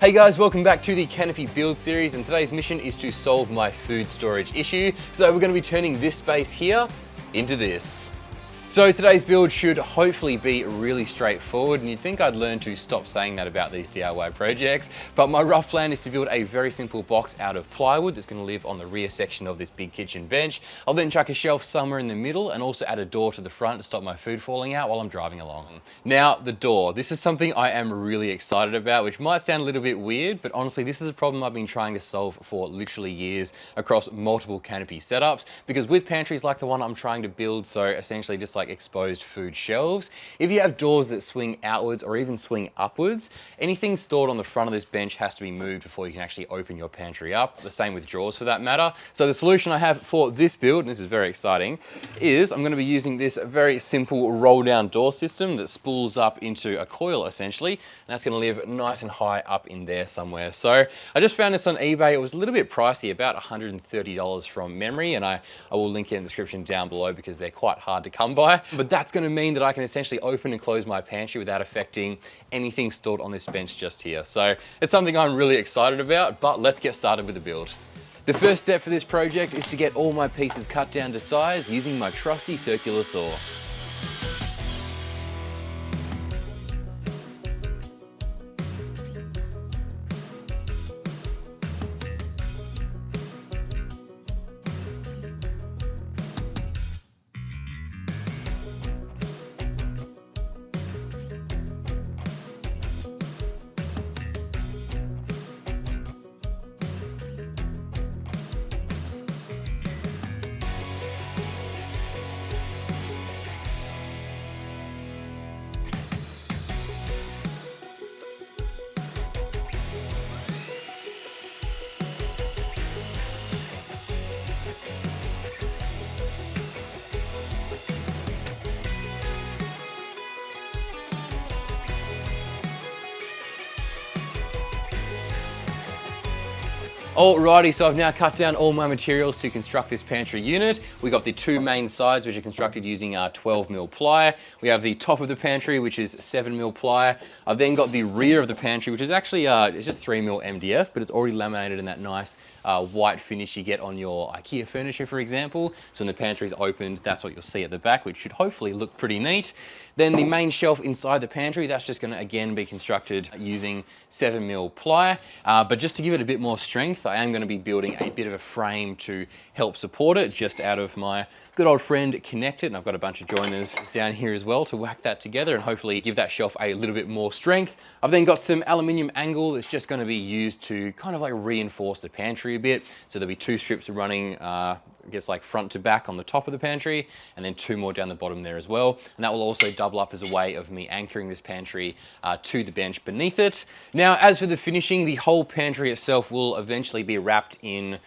Hey guys, welcome back to the Canopy build series, and today's mission is to solve my food storage issue. So we're going to be turning this space here into this. So today's build should hopefully be really straightforward, and you'd think I'd learn to stop saying that about these DIY projects, but my rough plan is to build a very simple box out of plywood that's going to live on the rear section of this big kitchen bench. I'll then chuck a shelf somewhere in the middle and also add a door to the front to stop my food falling out while I'm driving along. Now, the door. This is something I am really excited about, which might sound a little bit weird, but honestly, this is a problem I've been trying to solve for literally years across multiple Canopy setups, because with pantries like the one I'm trying to build, so essentially just like exposed food shelves, if you have doors that swing outwards or even swing upwards, anything stored on the front of this bench has to be moved before you can actually open your pantry up. The same with drawers for that matter. So the solution I have for this build, and this is very exciting, is I'm going to be using this very simple roll down door system that spools up into a coil essentially, and that's going to live nice and high up in there somewhere. So I just found this on eBay. It was a little bit pricey, about $130 from memory, and I will link it in the description down below because they're quite hard to come by. But that's going to mean that I can essentially open and close my pantry without affecting anything stored on this bench just here. So it's something I'm really excited about, but let's get started with the build. The first step for this project is to get all my pieces cut down to size using my trusty circular saw. Alrighty, so I've now cut down all my materials to construct this pantry unit. We got the two main sides, which are constructed using 12mm ply. We have the top of the pantry, which is 7mm ply. I've then got the rear of the pantry, which is actually it's just 3mm MDF, but it's already laminated in that nice white finish you get on your IKEA furniture, for example. So when the pantry is opened, that's what you'll see at the back, which should hopefully look pretty neat. Then the main shelf inside the pantry, that's just going to again be constructed using 7mm ply. But just to give it a bit more strength, I am going to be building a bit of a frame to help support it, just out of my good old friend Connected, and I've got a bunch of joiners down here as well to whack that together and hopefully give that shelf a little bit more strength. I've then got some aluminium angle that's just going to be used to kind of like reinforce the pantry a bit. So there'll be two strips running, I guess like front to back on the top of the pantry, and then two more down the bottom there as well. And that will also double up as a way of me anchoring this pantry to the bench beneath it. Now, as for the finishing, the whole pantry itself will eventually be wrapped in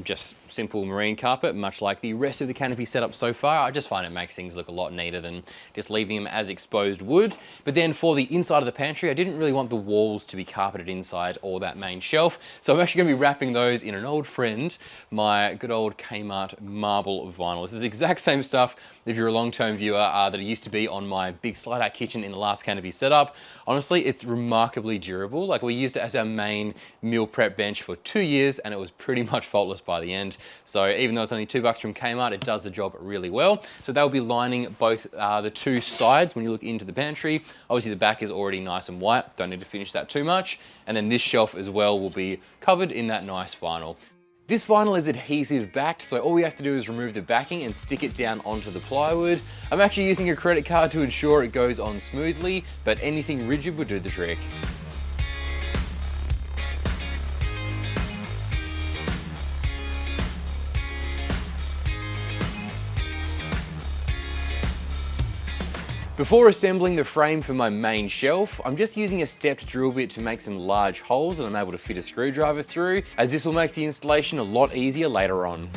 just simple marine carpet, much like the rest of the Canopy setup so far. I just find it makes things look a lot neater than just leaving them as exposed wood. But then for the inside of the pantry, I didn't really want the walls to be carpeted inside or that main shelf. So I'm actually going to be wrapping those in an old friend, my good old Kmart marble vinyl. This is the exact same stuff, if you're a long-term viewer, that it used to be on my big slide-out kitchen in the last Canopy setup. Honestly, it's remarkably durable. Like, we used it as our main meal prep bench for 2 years, and it was pretty much faultless by the end. So even though it's only $2 from Kmart, it does the job really well. So they'll be lining both the two sides when you look into the pantry. Obviously the back is already nice and white, don't need to finish that too much. And then this shelf as well will be covered in that nice vinyl. This vinyl is adhesive backed, so all we have to do is remove the backing and stick it down onto the plywood. I'm actually using a credit card to ensure it goes on smoothly, but anything rigid would do the trick. Before assembling the frame for my main shelf, I'm just using a stepped drill bit to make some large holes that I'm able to fit a screwdriver through, as this will make the installation a lot easier later on.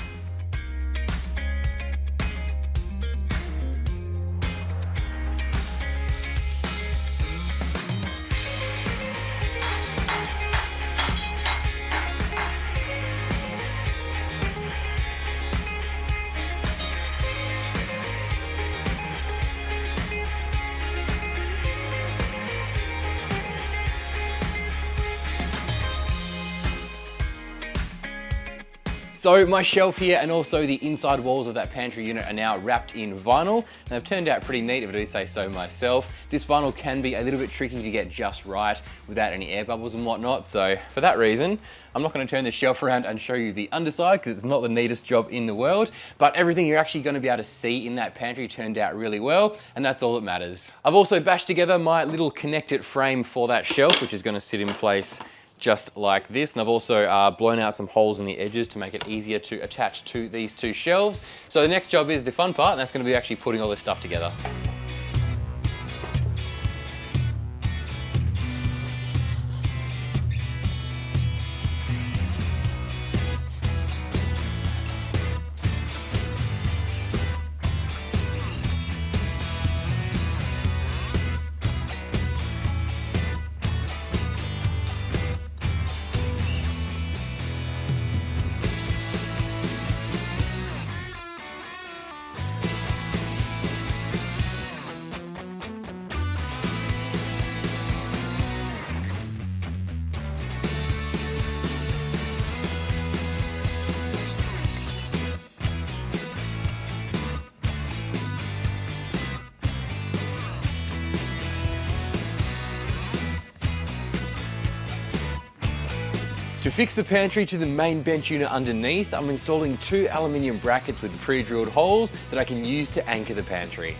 So my shelf here and also the inside walls of that pantry unit are now wrapped in vinyl, and they've turned out pretty neat if I do say so myself. This vinyl can be a little bit tricky to get just right without any air bubbles and whatnot, so for that reason, I'm not going to turn this shelf around and show you the underside because it's not the neatest job in the world, but everything you're actually going to be able to see in that pantry turned out really well, and that's all that matters. I've also bashed together my little connected frame for that shelf, which is going to sit in place just like this, and I've also blown out some holes in the edges to make it easier to attach to these two shelves. So the next job is the fun part, and that's going to be actually putting all this stuff together. To fix the pantry to the main bench unit underneath, I'm installing two aluminium brackets with pre-drilled holes that I can use to anchor the pantry.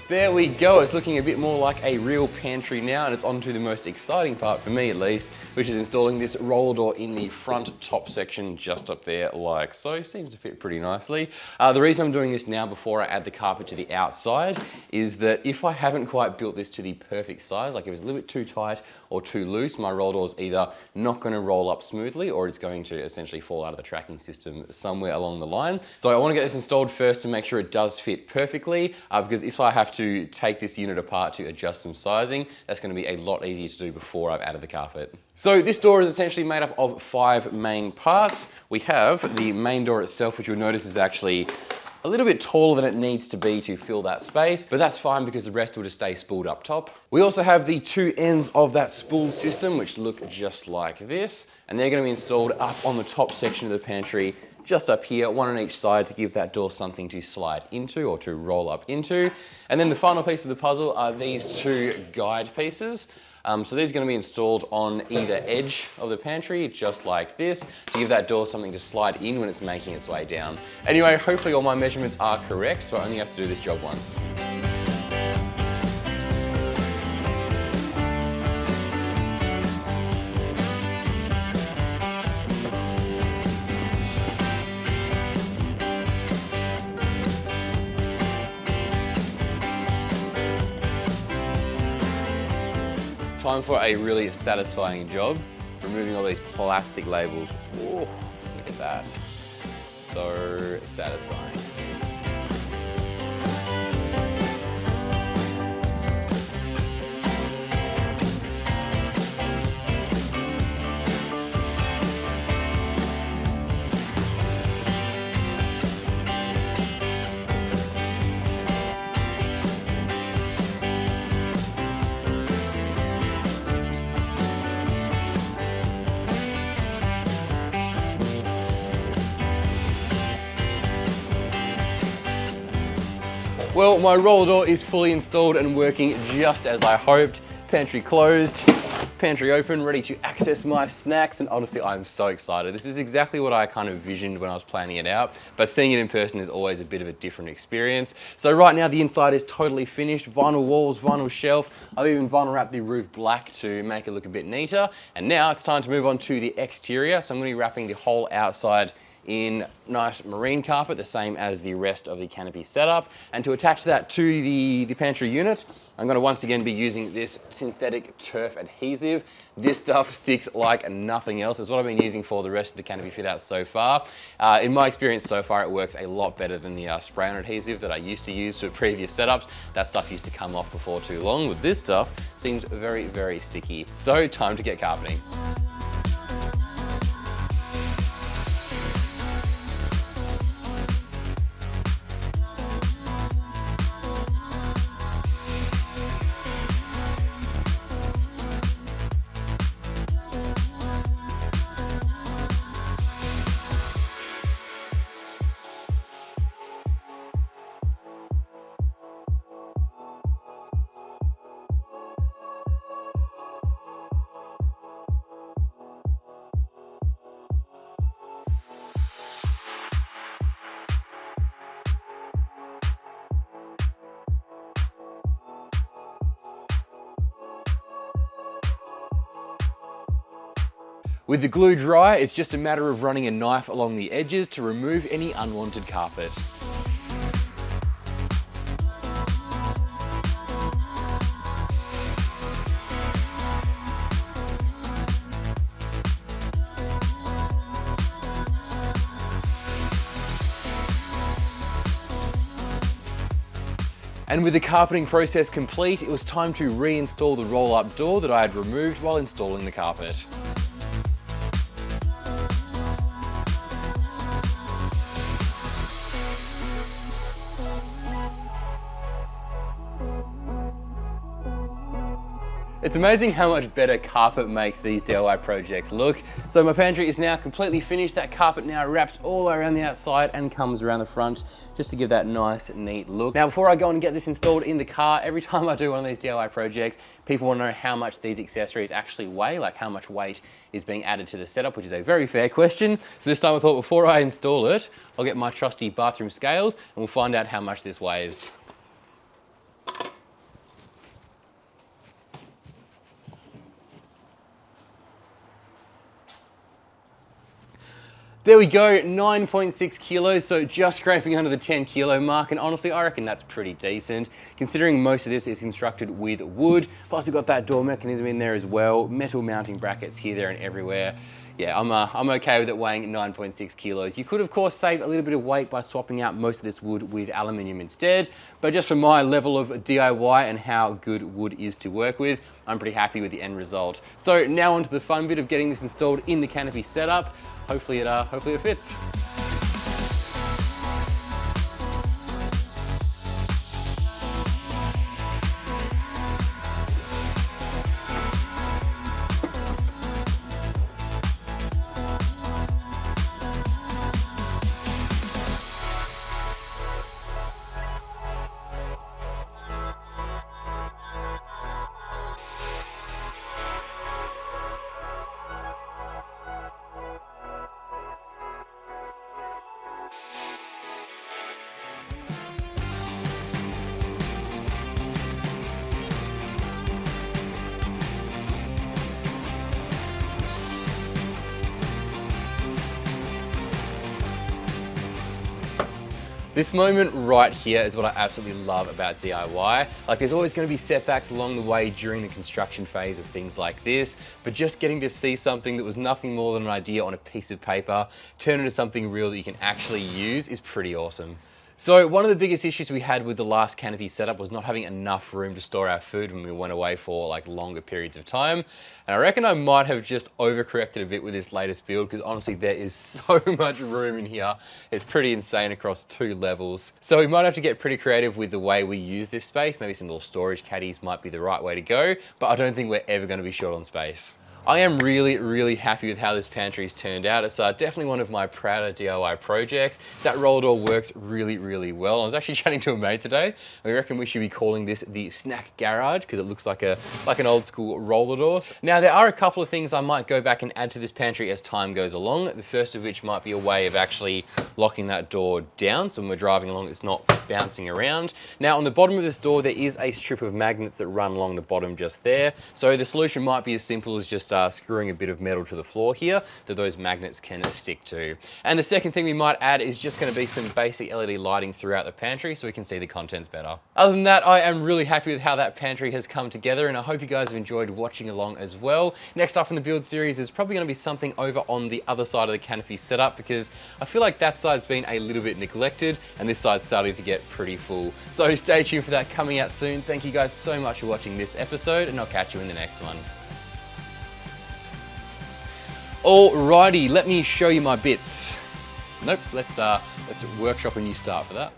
There we go, it's looking a bit more like a real pantry now, and it's on to the most exciting part for me at least, which is installing this roller door in the front top section just up there like so. Seems to fit pretty nicely. The reason I'm doing this now before I add the carpet to the outside is that if I haven't quite built this to the perfect size, like if it's a little bit too tight or too loose, my roller door is either not going to roll up smoothly or it's going to essentially fall out of the tracking system somewhere along the line. So I want to get this installed first to make sure it does fit perfectly, because if I have to take this unit apart to adjust some sizing, that's going to be a lot easier to do before I've added the carpet. So this door is essentially made up of 5 main parts. We have the main door itself, which you'll notice is actually a little bit taller than it needs to be to fill that space, but that's fine because the rest will just stay spooled up top. We also have the 2 ends of that spool system, which look just like this, and they're going to be installed up on the top section of the pantry, just up here, one on each side to give that door something to slide into or to roll up into. And then the final piece of the puzzle are these 2 guide pieces. So these are going to be installed on either edge of the pantry, just like this, to give that door something to slide in when it's making its way down. Anyway, hopefully all my measurements are correct, so I only have to do this job once. Time for a really satisfying job, removing all these plastic labels. Ooh, look at that. So satisfying. Well, my roller door is fully installed and working just as I hoped. Pantry closed, pantry open, ready to access my snacks, and honestly, I'm so excited. This is exactly what I kind of visioned when I was planning it out, but seeing it in person is always a bit of a different experience. So right now, the inside is totally finished. Vinyl walls, vinyl shelf. I've even vinyl wrapped the roof black to make it look a bit neater. And now it's time to move on to the exterior. So I'm going to be wrapping the whole outside in nice marine carpet, the same as the rest of the Canopy setup. And to attach that to the pantry unit, I'm going to once again be using this synthetic turf adhesive. This stuff sticks like nothing else. It's what I've been using for the rest of the Canopy fit out so far. In my experience so far, it works a lot better than the spray-on adhesive that I used to use for previous setups. That stuff used to come off before too long. With this stuff, seems very, very sticky. So time to get carpeting. With the glue dry, it's just a matter of running a knife along the edges to remove any unwanted carpet. And with the carpeting process complete, it was time to reinstall the roll-up door that I had removed while installing the carpet. It's amazing how much better carpet makes these DIY projects look. So my pantry is now completely finished. That carpet now wraps all around the outside and comes around the front just to give that nice, neat look. Now, before I go and get this installed in the car, every time I do one of these DIY projects, people want to know how much these accessories actually weigh, like how much weight is being added to the setup, which is a very fair question. So this time I thought before I install it, I'll get my trusty bathroom scales and we'll find out how much this weighs. There we go, 9.6 kilos, so just scraping under the 10 kilo mark, and honestly, I reckon that's pretty decent, considering most of this is constructed with wood, plus we've got that door mechanism in there as well, metal mounting brackets here, there, and everywhere. Yeah, I'm okay with it weighing 9.6 kilos. You could, of course, save a little bit of weight by swapping out most of this wood with aluminium instead, but just for my level of DIY and how good wood is to work with, I'm pretty happy with the end result. So now onto the fun bit of getting this installed in the Canopy setup. Hopefully it fits. This moment right here is what I absolutely love about DIY. Like, there's always going to be setbacks along the way during the construction phase of things like this, but just getting to see something that was nothing more than an idea on a piece of paper turn into something real that you can actually use is pretty awesome. So one of the biggest issues we had with the last Canopy setup was not having enough room to store our food when we went away for like longer periods of time. And I reckon I might have just overcorrected a bit with this latest build, because honestly there is so much room in here. It's pretty insane across 2 levels. So we might have to get pretty creative with the way we use this space. Maybe some little storage caddies might be the right way to go, but I don't think we're ever going to be short on space. I am really happy with how this pantry's turned out. It's definitely one of my prouder DIY projects. That roller door works really well. I was actually chatting to a mate today, and we reckon we should be calling this the snack garage, because it looks like an old school roller door. Now, there are a couple of things I might go back and add to this pantry as time goes along. The first of which might be a way of actually locking that door down, so when we're driving along it's not bouncing around. Now, on the bottom of this door there is a strip of magnets that run along the bottom just there. So the solution might be as simple as just screwing a bit of metal to the floor here that those magnets can stick to. And the second thing we might add is just going to be some basic LED lighting throughout the pantry so we can see the contents better. Other than that, I am really happy with how that pantry has come together, and I hope you guys have enjoyed watching along as well. Next up in the build series is probably going to be something over on the other side of the Canopy setup, because I feel like that side's been a little bit neglected and this side's starting to get pretty full. So stay tuned for that coming out soon. Thank you guys so much for watching this episode, and I'll catch you in the next one. Alrighty, let me show you my bits. Nope, let's workshop a new start for that.